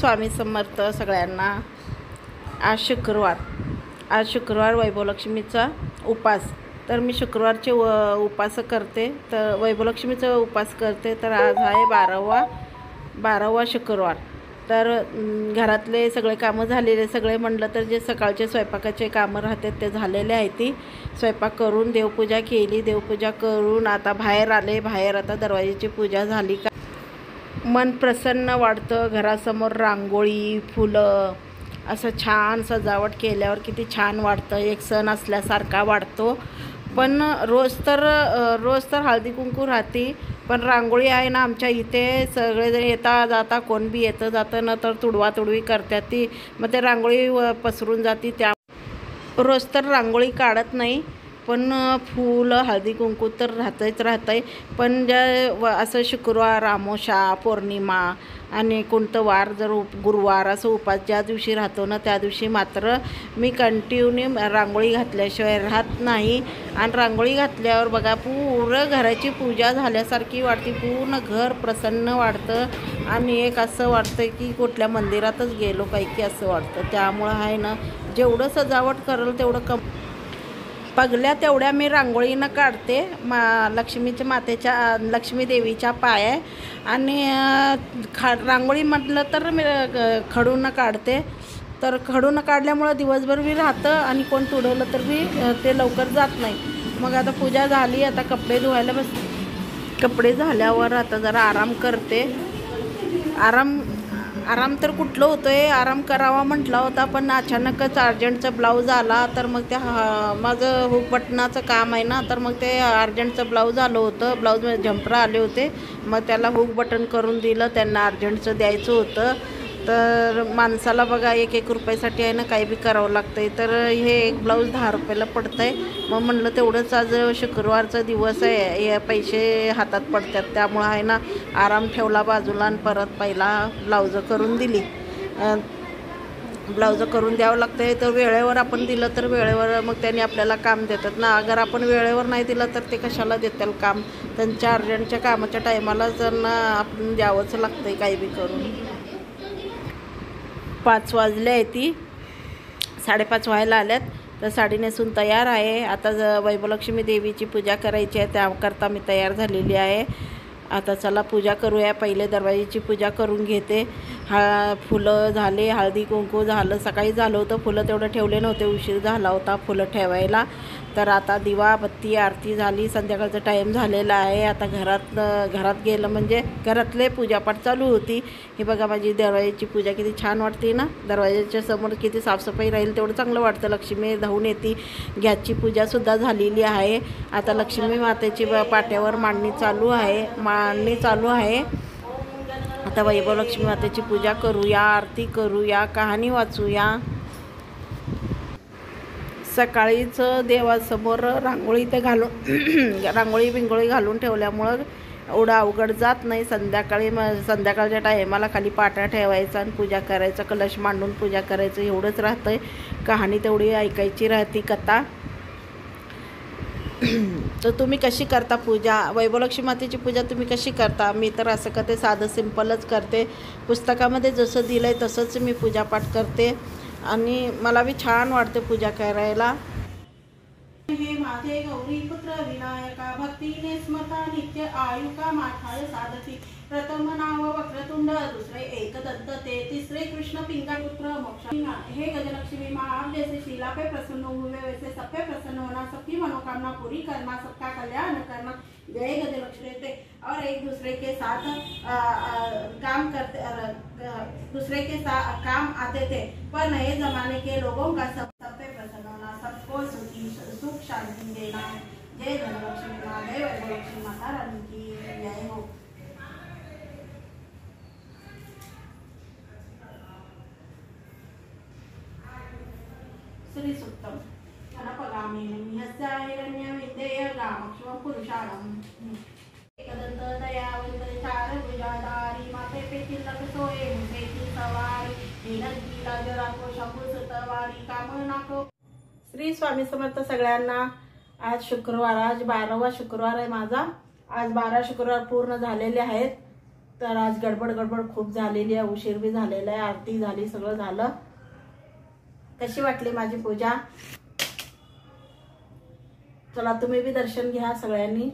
स्वामी समर्थ सगळ्यांना। आज शुक्रवार वैभवलक्ष्मीचा उपास। तर मी शुक्रवारचे उपास करते, तर वैभवलक्ष्मीचा उपास करते। तर आज आहे 12वा शुक्रवार। तर घरातले सगळे कामं झालेले, सगळे म्हणलं तर जे सकाळचे स्वयंपाकाचे कामं राहतात ते झालेले आहेत। ती स्वयंपाक करून देवपूजा केली, देवपूजा करून आता बाहेर आले। बाहेर आता दरवाजाची पूजा झाली का मन प्रसन्न वाटतं। घरासमोर रांगोळी, फुलं असं छान सजावट केल्यावर किती छान वाटतं, एक सण असल्यासारखा वाटतो। पण रोज तर हळदी कुंकू राहते, पण रांगोळी आहे ना, आमच्या इथे सगळेजण येता जाता, कोण बी येतं जातं ना, तर तुडवातुडवी करतात ती, मग ते रांगोळी पसरून जाते। त्या रोज तर रांगोळी काढत नाही, पण फुलं हळदी कुंकू तर राहतंय। पण असं शुक्रवार, अमावस्या, पौर्णिमा आणि कोणतं वार जर गुरुवार असं उपास ज्या दिवशी राहतो ना, त्या दिवशी मात्र मी कंटिन्यू रांगोळी घातल्याशिवाय राहत नाही। आणि रांगोळी घातल्यावर बघा पूर्ण घराची पूजा झाल्यासारखी वाटते, पूर्ण घर प्रसन्न वाटतं आणि एक असं वाटतं की कुठल्या मंदिरातच गेलो काही की असं वाटतं। त्यामुळं आहे ना, जेवढं सजावट करेल तेवढं पगल्या तेवढ्या मी रांगोळीनं काढते। लक्ष्मी देवीच्या पाया आणि रांगोळी म्हटलं तर मी खडूनं काढते। तर खडूनं काढल्यामुळं दिवसभर बी राहतं आणि कोण तुडवलं तर बी ते लवकर जात नाही। मग आता पूजा झाली, आता कपडे धुवायला कपडे झाल्यावर आता जरा आराम करते। आराम तर कुठलं होतोय, आराम करावा म्हटला होता, पण अचानकच अर्जंटचा ब्लाऊज आला। तर मग ते माझं हुक बटनाचं काम आहे ना, तर मग ते अर्जंटचं ब्लाऊज आलं होतं, ब्लाऊज झंपर आले होते, मग त्याला हुक बटन करून दिलं। त्यांना अर्जंटचं द्यायचं होतं। तर माणसाला बघा 1-1 रुपयासाठी आहे ना काही बी करावं लागतंय। तर हे एक ब्लाऊज 10 रुपयाला पडतंय। मग म्हणलं तेवढंच आज शुक्रवारचा दिवस आहे, हे पैसे हातात पडतात, त्यामुळं आहे ना आराम ठेवला बाजूला आणि परत पहिला ब्लाऊज करून दिली। ब्लाऊज करून द्यावं लागतंय, तर वेळेवर आपण दिलं तर वेळेवर मग त्यांनी आपल्याला काम देतात ना। अगर आपण वेळेवर नाही दिलं तर ते कशाला देतील काम, त्यांच्या अर्जंटच्या कामाच्या टायमाला त्यांना आपण द्यावंच लागतंय काही बी करून। 5 वाजले आहे, ती 5:30 व्हायला आल्यात। तर साडी नेसून तयार आहे। आता वैभवलक्ष्मी देवीची पूजा करायची आहे, त्याकरता मी तयार झालेली आहे। आता चला पूजा करूया। पहिले दरवाजाची पूजा करून घेते। फुलं झाले, हळदी कुंकू झालं, सकाळी झालं होतं, फुलं तेवढं ठेवले नव्हते, उशीर झाला होता फुलं ठेवायला। तर आता दिवा बत्ती आरती झाली, संध्याकाळचा टाईम झालेला आहे। आता घरात गेलं म्हणजे घरातले पूजापाठ चालू होती। हे बघा माझी दरवाजाची पूजा किती छान वाटते ना, दरवाजाच्या समोर किती साफसफाई राहील तेवढं चांगलं वाटतं। लक्ष्मी धावून येते। गॅसची पूजासुद्धा झालेली आहे। आता लक्ष्मी मातेची पाट्यावर मांडणी चालू आहे। आता वैभवलक्ष्मी मातेची पूजा करूया, आरती करूया, कहाणी वाचूया। सकाळीच देवासमोर रांगोळी बिंगोळी घालून ठेवल्यामुळं एवढं अवघड जात नाही। संध्याकाळच्या टायमाला खाली पाटा ठेवायचा आणि पूजा करायचं, कलश मांडून पूजा करायचं, एवढंच राहतंय। कहाणी तेवढी ऐकायची राहते, कथा। तर तुम्ही कशी करता पूजा, वैभवलक्ष्मी मातेची पूजा तुम्ही कशी करता? मी तर असं करते, साधं सिंपलच करते। पुस्तकामध्ये जसं दिलं आहे तसंच मी पूजापाठ करते आणि मला बी छान वाटते पूजा करायला। हे माझे गौरी पुत्र विनायका, भक्तीने स्मता नित्य आयुका माठाळ साधती। प्रथम नाव वक्रतुंड, दुसरे एकदंत, ते तिसरे कृष्ण पिंगा पुत्र मोक्ष। हे गजलक्ष्मी माँ, आप जैसे शीला पे प्रसन्न हुए वैसे सब पे प्रसन्न होना, सबकी मनोकामना पूरी करना, सबका कल्याण करना। जय गजलक्ष्मी। और एक दूसरे के साथ काम आते थे, पर नए जमाने के लोगों का सब पे प्रसन्न होना, सबको सुख शांति देना। जय गजलक्ष्मी माँ, जय वैभवलक्ष्मी माता रानी की जय हो। श्री सूक्तम अनपगामिनी हस्य हिरण्य विद्येय गामक्ष्म पुरुषाणम। एकदंत दयावंत चार भुजाधारी, माथे पे तिलक सोये मुसेची सवारी, हिरण्य लाजरा को शंभू सुतवारी, कामना को। श्री स्वामी समर्थ सगळ्यांना। आज शुक्रवार, आज 12वा शुक्रवार आहे माझा। आज 12 शुक्रवार पूर्ण झालेले आहेत। तर आज गडबड खूप झालेली आहे, उशीर बी झालेला आहे, आरती झाली, सगळं झालं. कशी वाटली माझी पूजा? चला तुम्ही बी दर्शन घ्या सगळ्यांनी.